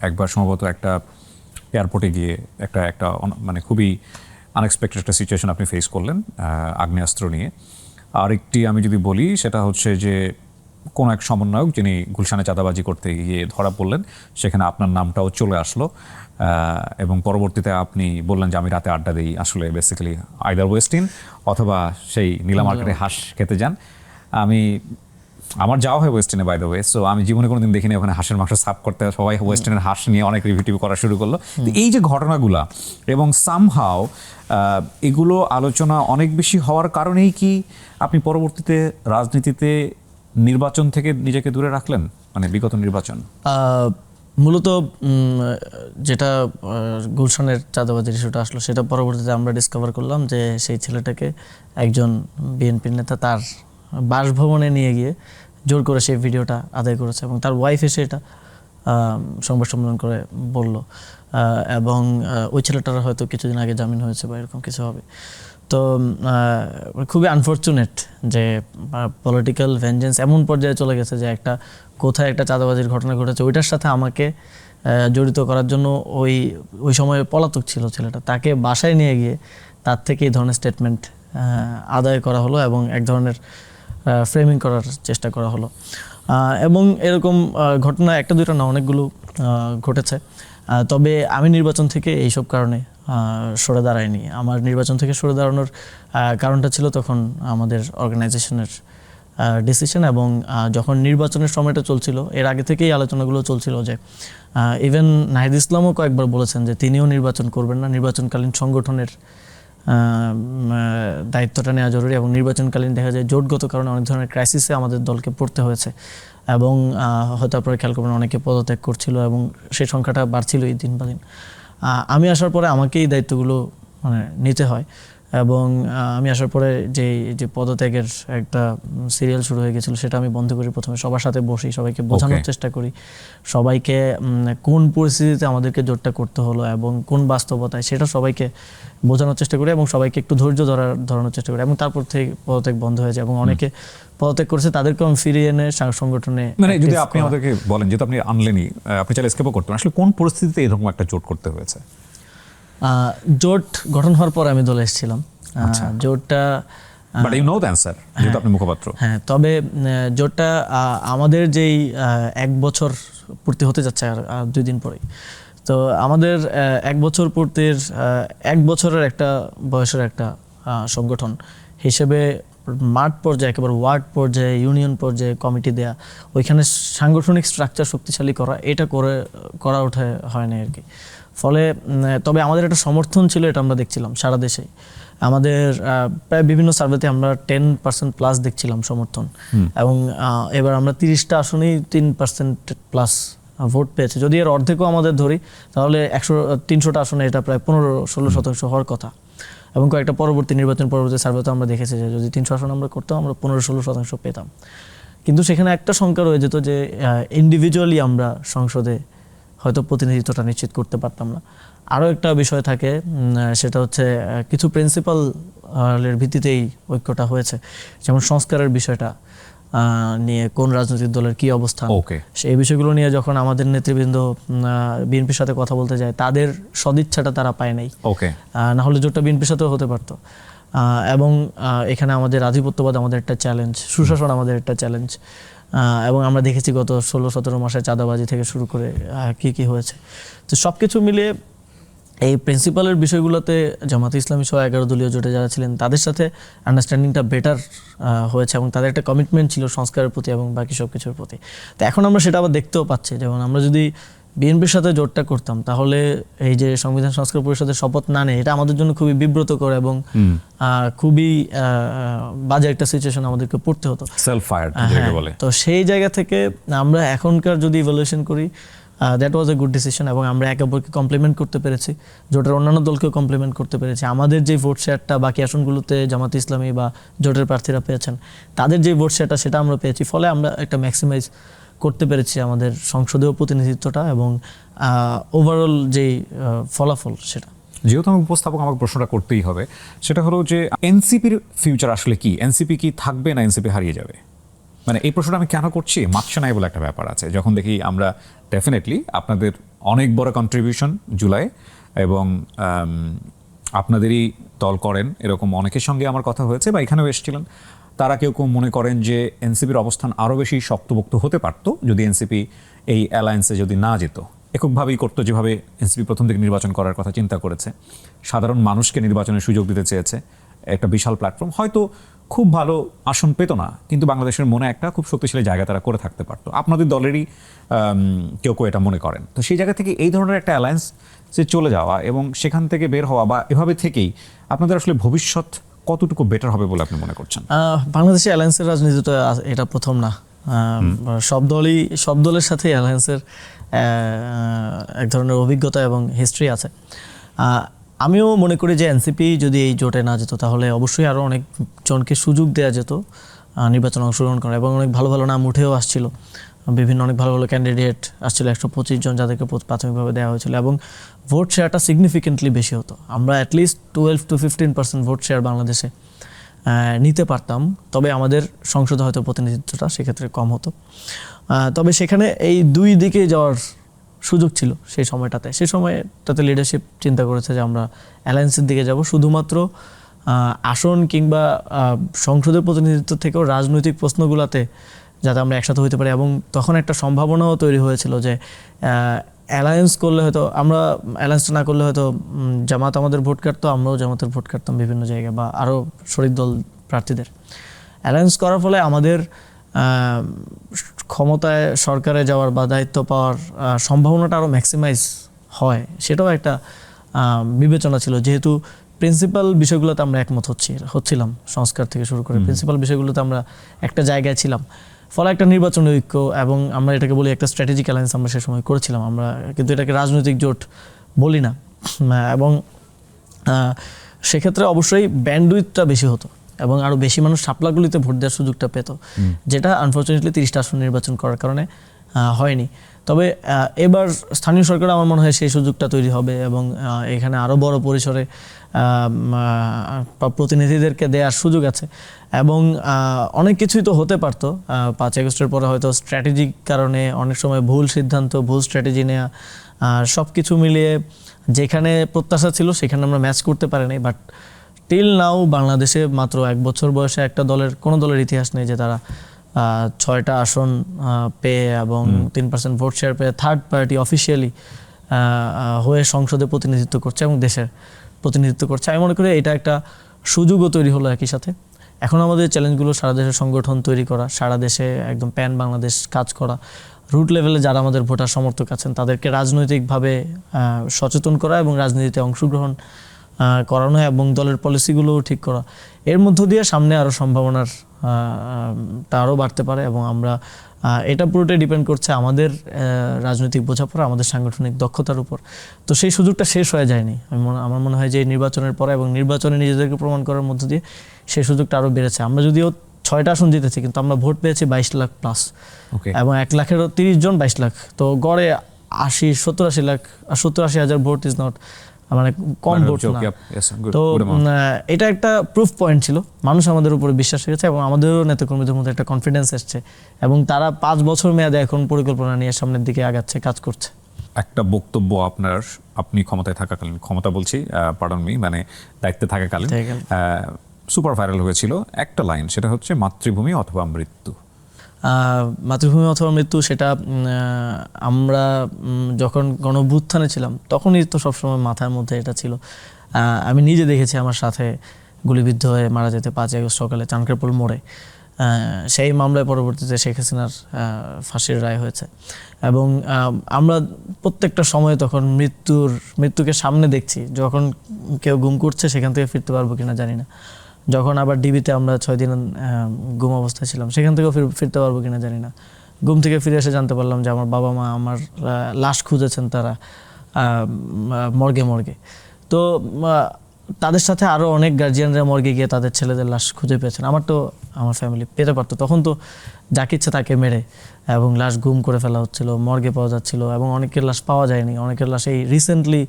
একবার সম্ভবত একটা এয়ারপোর্টে গিয়ে একটা মানে খুবই আনএক্সপেক্টেড একটা সিচুয়েশন আপনি ফেস করলেন আগ্নেয়াস্ত্র নিয়ে। আরেকটি আমি যদি বলি সেটা হচ্ছে যে কোনো এক সমন্বয়ক যিনি গুলশানে চাঁদাবাজি করতে গিয়ে ধরা পড়লেন, সেখানে আপনার নামটাও চলে আসলো এবং পরবর্তীতে আপনি বললেন যে আমি রাতে আড্ডা দিই, আসলে বেসিক্যালি আইদার ওয়েস্টিন অথবা সেই নীলা মার্কেটে হাঁস খেতে যান। আমার যাওয়া হয় ওয়েস্টার্নে বাই দ্য ওয়ে, সো আমি জীবনে কোনোদিন দেখিনি ওখানে হাঁসের মাংস সার্ভ করতে, সবাই ওয়েস্টার্নের হাঁস নিয়ে অনেক রিভিউ করা শুরু করলো। এই যে ঘটনাগুলা এবং সামহাও এগুলো আলোচনা অনেক বেশি হওয়ার কারণেই কি আপনি পরবর্তীতে রাজনীতিতে নির্বাচন থেকে নিজেকে দূরে রাখলেন, মানে বিগত নির্বাচন? মূলত যেটা গুলশানের চাঁদাবাজির ইস্যুটা আসলো, সেটা পরবর্তীতে আমরা ডিসকভার করলাম যে সেই ছেলেটাকে একজন বিএনপির নেতা তার বাসভবনে নিয়ে গিয়ে জোর করে সেই ভিডিওটা আদায় করেছে এবং তার ওয়াইফ এসে এটা সংবাদ সম্মেলন করে বলল। এবং ওই ছেলেটার হয়তো কিছুদিন আগে জামিন হয়েছে বা এরকম কিছু হবে। তো খুবই আনফর্চুনেট যে পলিটিক্যাল ভেঞ্জেন্স এমন পর্যায়ে চলে গেছে যে কোথায় একটা চাঁদাবাজির ঘটনা ঘটেছে ওইটার সাথে আমাকে জড়িত করার জন্য ওই সময়ে পলাতক ছিল ছেলেটা, তাকে বাসায় নিয়ে গিয়ে তার থেকে এই ধরনের স্টেটমেন্ট আদায় করা হলো এবং এক ধরনের ফ্রেমিং করার চেষ্টা করা হলো। এবং এরকম ঘটনা একটা দুইটা না, অনেকগুলো ঘটেছে। তবে আমি নির্বাচন থেকে এইসব কারণে সরে দাঁড়াইনি। আমার নির্বাচন থেকে সরে দাঁড়ানোর কারণটা ছিল তখন আমাদের অর্গানাইজেশনের ডিসিশন, এবং যখন নির্বাচনের সময়টা চলছিল এর আগে থেকেই আলোচনাগুলো চলছিল যে ইভেন নাহিদ ইসলামও কয়েকবার বলেছেন যে তিনিও নির্বাচন করবেন না, নির্বাচনকালীন সংগঠনের দায়িত্বটা নেওয়া জরুরি। এবং নির্বাচনকালীন দেখা যায় জোটগত কারণে অনেক ধরনের ক্রাইসিসে আমাদের দলকে পড়তে হয়েছে এবং হয়তো আপনারা খেয়াল করবেন অনেকে পদত্যাগ করছিল এবং সেই সংখ্যাটা বাড়ছিলই দিন বা দিন। আমি আসার পরে আমাকেই দায়িত্বগুলো মানে নিতে হয় এবং আমি আসার পরে যে পদত্যাগের একটা সিরিয়াল শুরু হয়ে গেছিলো সেটা আমি বন্ধ করি। প্রথমে সবার সাথে বসি, সবাইকে বোঝানোর চেষ্টা করি, সবাইকে কোন পরিস্থিতিতে আমাদেরকে জোটটা করতে হলো এবং কোন বাস্তবতায় সেটা সবাইকে বোঝানোর চেষ্টা করি এবং সবাইকে একটু ধৈর্য ধরানোর চেষ্টা করি এবং তারপর থেকে পদত্যাগ বন্ধ হয়ে যায় এবং অনেকে পদত্যাগ করেছে তাদেরকে আমি ফিরিয়ে এনে সংগঠনে। মানে যদি আপনি আমাদেরকে বলেন, যেহেতু আপনি আনলেনই, আপনি চাইলে এসকেপও করতেন, আসলে কোন পরিস্থিতিতে এরকম একটা জোট করতে হয়েছে? জোট গঠন হওয়ার পর আমি দলে এসেছিলাম। জোটটা but you know the answer, যেহেতু আপনি মুখপাত্র। হ্যাঁ, তবে জোটটা আমাদের যেই 1 বছর পূর্তি হতে যাচ্ছে আর 2 দিন পরেই, তো আমাদের 1 বছর পূর্তির 1 বছরের একটা বয়সের একটা সংগঠন হিসেবে মাঠ পর্যায়ে, একেবারে ওয়ার্ড পর্যায়ে, ইউনিয়ন পর্যায়ে কমিটি দেয়া, ওইখানে সাংগঠনিক স্ট্রাকচার শক্তিশালী করা, এটা করা ওঠে হয় না আর কি। ফলে তবে আমাদের একটা সমর্থন ছিল, এটা আমরা দেখছিলাম সারা দেশে। আমাদের প্রায় বিভিন্ন সার্ভেতে আমরা 10% প্লাস দেখছিলাম সমর্থন এবং এবার আমরা 30টা আসনেই 3% প্লাস ভোট পেয়েছে। যদি এর অর্ধেকও আমাদের ধরি তাহলে 300টা আসনে এটা প্রায় 15-16% হওয়ার কথা। এবং কয়েকটা পরবর্তী সার্ভেতে আমরা দেখেছি যে যদি 300 আসন আমরা করতাম আমরা 15-16% পেতাম। কিন্তু সেখানে একটা শঙ্কা রয়ে যেত যে ইন্ডিভিজুয়ালি আমরা সংসদে হয়তো প্রতিনিধিত্বটা নিশ্চিত করতে পারতাম না। আরও একটা বিষয় থাকে, সেটা হচ্ছে কিছু প্রিন্সিপালের ভিত্তিতেই ঐক্যটা হয়েছে, যেমন সংস্কারের বিষয়টা নিয়ে কোন রাজনৈতিক দলের কি অবস্থান, সেই বিষয়গুলো নিয়ে যখন আমাদের নেতৃবৃন্দ বিএনপির সাথে কথা বলতে যায় তাদের সদিচ্ছাটা তারা পায় নাই। না হলে জোটটা বিএনপির সাথেও হতে পারতো। এবং এখানে আমাদের আধিপত্যবাদ আমাদের একটা চ্যালেঞ্জ, সুশাসন আমাদের একটা চ্যালেঞ্জ, এবং আমরা দেখেছি গত 16-17 মাসে চাঁদাবাজি থেকে শুরু করে কি হয়েছে। তো সব কিছু মিলিয়ে এই প্রিন্সিপালের বিষয়গুলোতে জামাতে ইসলামী সহ 11 দলীয় জোটে যারা ছিলেন তাদের সাথে আন্ডারস্ট্যান্ডিংটা বেটার হয়েছে এবং তাদের একটা কমিটমেন্ট ছিল সংস্কারের প্রতি এবং বাকি সব কিছুর প্রতি। তো এখন আমরা সেটা আবার দেখতেও পাচ্ছি, যেমন আমরা যদি বিএনপির সাথে জোটটা করতাম তাহলে এই যে সংবিধান সংস্কার পরিষদের শপথ না নেয়, এটা আমাদের জন্য খুবই বিব্রতকর এবং খুবই বাজে একটা সিচুয়েশন আমাদেরকে পড়তে হতো। তো সেই জায়গা থেকে আমরা এখনকার যদি ইভ্যালুয়েশন করি, that was a good decision এবং আমরা একে অপরকে কমপ্লিমেন্ট করতে পেরেছি, জোটের অন্যান্য দলকেও কমপ্লিমেন্ট করতে পেরেছি। আমাদের যে ভোট শেয়ারটা বাকি আসনগুলোতে জামাতে ইসলামী বা জোটের প্রার্থীরা পেয়েছেন, তাদের যে ভোট শেয়ারটা সেটা আমরা পেয়েছি। ফলে আমরা একটা ম্যাক্সিমাইজ করতে পেরেছি আমাদের সংসদীয় প্রতিনিধিত্বটা এবং ওভারঅল যেই ফলাফল সেটা। যেহেতু আমি উপস্থাপক, আমাকে প্রশ্নটা করতেই হবে, সেটা হলো যে এনসিপির ফিউচার আসলে কি? এনসিপি কি থাকবে না এনসিপি হারিয়ে যাবে? মানে এই প্রশ্নটা আমি কেন করছি, মাৎসা নাই বলে একটা ব্যাপার আছে। যখন দেখি আমরা ডেফিনেটলি আপনাদের অনেক বড় কন্ট্রিবিউশন জুলাই, এবং আপনাদেরই দল করেন এরকম অনেকের সঙ্গে আমার কথা হয়েছে বা এখানেও এসেছিলেন, তারা কেউ কেউ মনে করেন যে এনসিপির অবস্থান আরও বেশি শক্তপোক্ত হতে পারতো যদি এনসিপি এই অ্যালায়েন্সে যদি না যেত, এককভাবেই করতো যেভাবে এনসিপি প্রথম থেকে নির্বাচন করার কথা চিন্তা করেছে, সাধারণ মানুষকে নির্বাচনের সুযোগ দিতে চেয়েছে, একটা বিশাল প্ল্যাটফর্ম, হয়তো খুব ভালো আসন পেত না, কিন্তু বাংলাদেশের মনে একটা খুব শক্তিশালী জায়গা তারা করে থাকতে পারতো। আপনাদের দলেরই কেউ কেউ এটা মনে করেন। তো সেই জায়গা থেকে এই ধরনের একটা অ্যালায়েন্সে চলে যাওয়া এবং সেখান থেকে বের হওয়া বা এভাবে থেকেই আপনাদের আসলে ভবিষ্যৎ কতটুকু বেটার হবে বলে আপনি মনে করছেন? বাংলাদেশে অ্যালায়েন্সের রাজনীতিটা এটা প্রথম না। সব দলের সাথে অ্যালায়েন্সের এক ধরনের অভিজ্ঞতা এবং হিস্ট্রি আছে। আমিও মনে করি যে এনসিপি যদি এই জোটে না যেত তাহলে অবশ্যই আরও অনেক জনকে সুযোগ দেওয়া যেত নির্বাচনে অংশগ্রহণ করা, এবং অনেক ভালো ভালো নাম উঠেও আসছিল, বিভিন্ন অনেক ভালো ভালো ক্যান্ডিডেট আসছিল, 125 জন যাদেরকে প্রাথমিকভাবে দেওয়া হয়েছিল, এবং ভোট শেয়ারটা সিগনিফিকেন্টলি বেশি হতো। আমরা অ্যাটলিস্ট 12-15% ভোট শেয়ার বাংলাদেশে নিতে পারতাম, তবে আমাদের সংসদে হয়তো প্রতিনিধিত্বটা সেক্ষেত্রে কম হতো। তবে সেখানে এই দুই দিকে যাওয়ার সুযোগ ছিল সেই সময়টাতে। সেই সময়টাতে লিডারশিপ চিন্তা করেছে যে আমরা অ্যালায়েন্সের দিকে যাব, শুধুমাত্র আসন কিংবা সংসদের প্রতিনিধিত্ব থেকেও রাজনৈতিক প্রশ্নগুলোতে যাতে আমরা একসাথে হতে পারি। এবং তখন একটা সম্ভাবনাও তৈরি হয়েছিল যে অ্যালায়েন্স করলে হয়তো আমরা, অ্যালায়েন্সটা না করলে হয়তো জামাত আমাদের ভোট কাটতো, আমরাও জামাতের ভোট কাটতাম বিভিন্ন জায়গায়, বা আরও শরিক দল প্রার্থীদের। অ্যালায়েন্স করার ফলে আমাদের ক্ষমতায় সরকারে যাওয়ার বা দায়িত্ব পাওয়ার সম্ভাবনাটা আরও ম্যাক্সিমাইজ হয়, সেটাও একটা বিবেচনা ছিল। যেহেতু প্রিন্সিপাল বিষয়গুলোতে আমরা একমত হচ্ছিলাম, সংস্কার থেকে শুরু করে প্রিন্সিপাল বিষয়গুলোতে আমরা একটা জায়গায় ছিলাম, ফলে একটা নির্বাচনী ঐক্য, এবং আমরা এটাকে বলি একটা স্ট্র্যাটেজিক অ্যালায়েন্স আমরা সে সময় করেছিলাম। আমরা কিন্তু এটাকে রাজনৈতিক জোট বলি না। এবং সেক্ষেত্রে অবশ্যই ব্যান্ডউইথটা বেশি হতো এবং আরও বেশি মানুষ শাপলাগুলিতে ভোট দেওয়ার সুযোগটা পেত, যেটা আনফর্চুনেটলি 30টা আসন নির্বাচন করার কারণে হয়নি। তবে এবার স্থানীয় সরকার আমার মনে হয় সেই সুযোগটা তৈরি হবে, এবং এখানে আরও বড় পরিসরে প্রতিনিধিদেরকে দেওয়ার সুযোগ আছে। এবং অনেক কিছুই তো হতে পারতো 5 আগস্টের পরে, হয়তো স্ট্র্যাটেজিক কারণে অনেক সময় ভুল সিদ্ধান্ত, ভুল স্ট্র্যাটেজি নেওয়া, সব কিছু মিলিয়ে যেখানে প্রত্যাশা ছিল সেখানে আমরা ম্যাচ করতে পারিনি। বাট টিল নাও বাংলাদেশে মাত্র 1 বছর বয়সে একটা দলের, কোনো দলের ইতিহাস নেই যে তারা 6টা আসন পেয়ে এবং 3% ভোট শেয়ার পেয়ে থার্ড পার্টি অফিসিয়ালি হয়ে সংসদে প্রতিনিধিত্ব করছে এবং দেশের প্রতিনিধিত্ব করছে। আমি মনে করি এটা একটা সুযোগও তৈরি হলো একই সাথে। এখন আমাদের চ্যালেঞ্জগুলো সারা দেশের সংগঠন তৈরি করা, সারা দেশে একদম প্যান বাংলাদেশ কাজ করা, রুট লেভেলে যারা আমাদের ভোটার সমর্থক আছেন তাদেরকে রাজনৈতিকভাবে সচেতন করা এবং রাজনীতিতে অংশগ্রহণ করানো এবং দলের পলিসিগুলোও ঠিক করা। এর মধ্য দিয়ে সামনে আরও সম্ভাবনার তা আরও বাড়তে পারে, এবং আমরা এটা পুরোটাই ডিপেন্ড করছে আমাদের রাজনৈতিক বোঝাপড়া, আমাদের সাংগঠনিক দক্ষতার উপর। তো সেই সুযোগটা শেষ হয়ে যায়নি। আমার মনে হয় যে নির্বাচনের পরে এবং নির্বাচনে নিজেদেরকে প্রমাণ করার মধ্য দিয়ে সেই সুযোগটা আরও বেড়েছে। আমরা যদিও 6টা আসন জিতেছি, কিন্তু আমরা ভোট পেয়েছি 22 লাখ প্লাস, এবং 1 লাখেরও 30 জন 22 লাখ, তো গড়ে 70-80 লাখ, 70-80 হাজার ভোট ইজ নট মানে কম ভোট না। তো এটা একটা প্রুফ পয়েন্ট ছিল, মানুষ আমাদের উপরে বিশ্বাস রেখেছে এবং আমাদেরও নেতাকর্মীদের মধ্যে একটা কনফিডেন্স এসছে, এবং তারা 5 বছর মেয়াদে এখন পরিকল্পনা নিয়ে সামনের দিকে আগাচ্ছে, কাজ করছে। একটা বক্তব্য আপনি ক্ষমতায় থাকাকালীন, ক্ষমতা বলছি পার্ডন মি, মানে দায়িত্বে থাকাকালীন সুপার ভাইরাল হয়েছিল একটা লাইন, সেটা হচ্ছে মাতৃভূমি অথবা মৃত্যু। মাতৃভূমি অথবা মৃত্যু, সেটা আমরা যখন গণঅভ্যুত্থানে ছিলাম তখনই তো সবসময় মাথার মধ্যে এটা ছিল। আমি নিজে দেখেছি আমার সাথে গুলিবিদ্ধ হয়ে মারা যেতে 5 আগস্ট সকালে চানখারপুল মোড়ে। সেই মামলায় পরবর্তীতে শেখ হাসিনার ফাঁসির রায় হয়েছে, এবং আমরা প্রত্যেকটা সময় তখন মৃত্যুকে সামনে দেখছি। যখন কেউ গুম করছে সেখান থেকে ফিরতে পারবো কিনা জানি না, যখন আবার ডিবিতে আমরা 6 দিন গুম অবস্থায় ছিলাম সেখান থেকেও ফিরতে পারবো কিনা জানি না। গুম থেকে ফিরে এসে জানতে পারলাম যে আমার বাবা মা আমার লাশ খুঁজেছেন তারা মর্গে। তো তাদের সাথে আরও অনেক গার্জিয়ানরা মর্গে গিয়ে তাদের ছেলেদের লাশ খুঁজে পেয়েছেন। আমার ফ্যামিলি পেতে পারতো, তখন তো যাকে ইচ্ছে তাকে মেরে এবং লাশ গুম করে ফেলা হচ্ছিল, মর্গে পাওয়া যাচ্ছিল, এবং অনেকের লাশ পাওয়া যায়নি। অনেকের লাশ এই রিসেন্টলি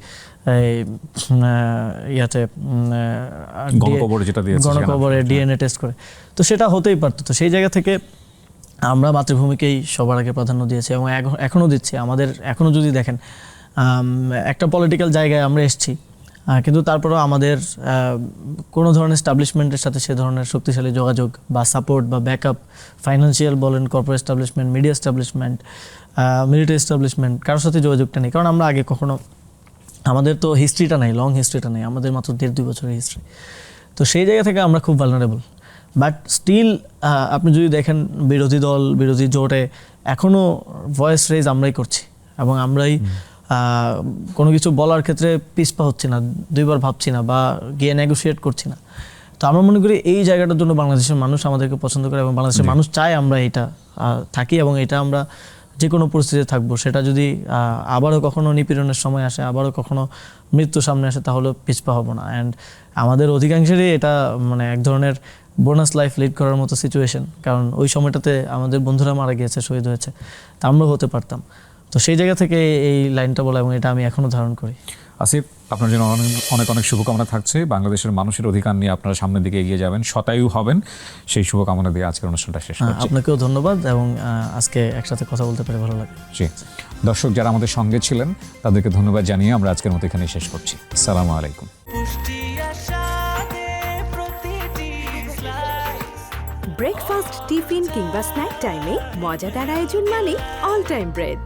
গণকবরে ডিএনএ টেস্ট করে, তো সেটা হতেই পারতো। তো সেই জায়গা থেকে আমরা মাতৃভূমিকেই সবার আগে প্রাধান্য দিয়েছি এবং এখনও দিচ্ছি। আমাদের এখনও যদি দেখেন একটা পলিটিক্যাল জায়গায় আমরা এসেছি, কিন্তু তারপরেও আমাদের কোনো ধরনের এস্টাবলিশমেন্টের সাথে সে ধরনের শক্তিশালী যোগাযোগ বা সাপোর্ট বা ব্যাকআপ, ফাইন্যান্সিয়াল বলেন, corporate establishment, media establishment, military establishment, কারোর সাথে যোগাযোগটা নেই। কারণ আমরা আগে কখনো, আমাদের তো হিস্ট্রিটা নেই, লং হিস্ট্রিটা নেই, আমাদের মাত্র 1.5-2 বছরের হিস্ট্রি। তো সেই জায়গা থেকে আমরা খুব ভালনারেবল। বাট স্টিল আপনি যদি দেখেন বিরোধী দল, বিরোধী জোটে এখনও ভয়েস রেজ আমরাই করছি, এবং আমরাই কোনো কিছু বলার ক্ষেত্রে পিছপা হচ্ছি না, দুইবার ভাবছি না বা গিয়ে নেগোশিয়েট করছি না। তো আমরা মনে করি এই জায়গাটার জন্য বাংলাদেশের মানুষ আমাদেরকে পছন্দ করে, এবং বাংলাদেশের মানুষ চায় আমরা এটা থাকি, এবং এটা আমরা যে কোনো পরিস্থিতিতে থাকবো। সেটা যদি আবারও কখনো নিপীড়নের সময় আসে, আবারও কখনো মৃত্যু সামনে আসে, তাহলে পিছপা হব না। অ্যান্ড আমাদের অধিকাংশেরই এটা মানে এক ধরনের বোনাস লাইফ লিড করার মতো সিচুয়েশন, কারণ ওই সময়টাতে আমাদের বন্ধুরা মারা গিয়েছে, শহীদ হয়েছে, তা আমরাও হতে পারতাম। তো সেই জায়গা থেকে এই লাইনটা বলা, এবং এটা আমি এখনো ধারণ করি। আসিফ, আপনার জন্য অনেক অনেক শুভকামনা থাকছে। বাংলাদেশের মানুষের অধিকার নিয়ে আপনারা সামনের দিকে এগিয়ে যাবেন, শতায়ু হবেন, সেই শুভকামনা দিয়ে আজকের অনুষ্ঠানটা শেষ করছি। আপনাকেও ধন্যবাদ, এবং আজকে একসাথে কথা বলতে পেরে ভালো লাগে। জি, দর্শক যারা আমাদের সঙ্গে ছিলেন তাদেরকে ধন্যবাদ জানিয়ে আমরা আজকের মতো এখানেই শেষ করছি। আসসালামু আলাইকুম। ব্রেকফাস্ট, টিফিন কিংবা স্ন্যাক টাইমে মজাদার আয়োজন মানে অল টাইম ব্রেড।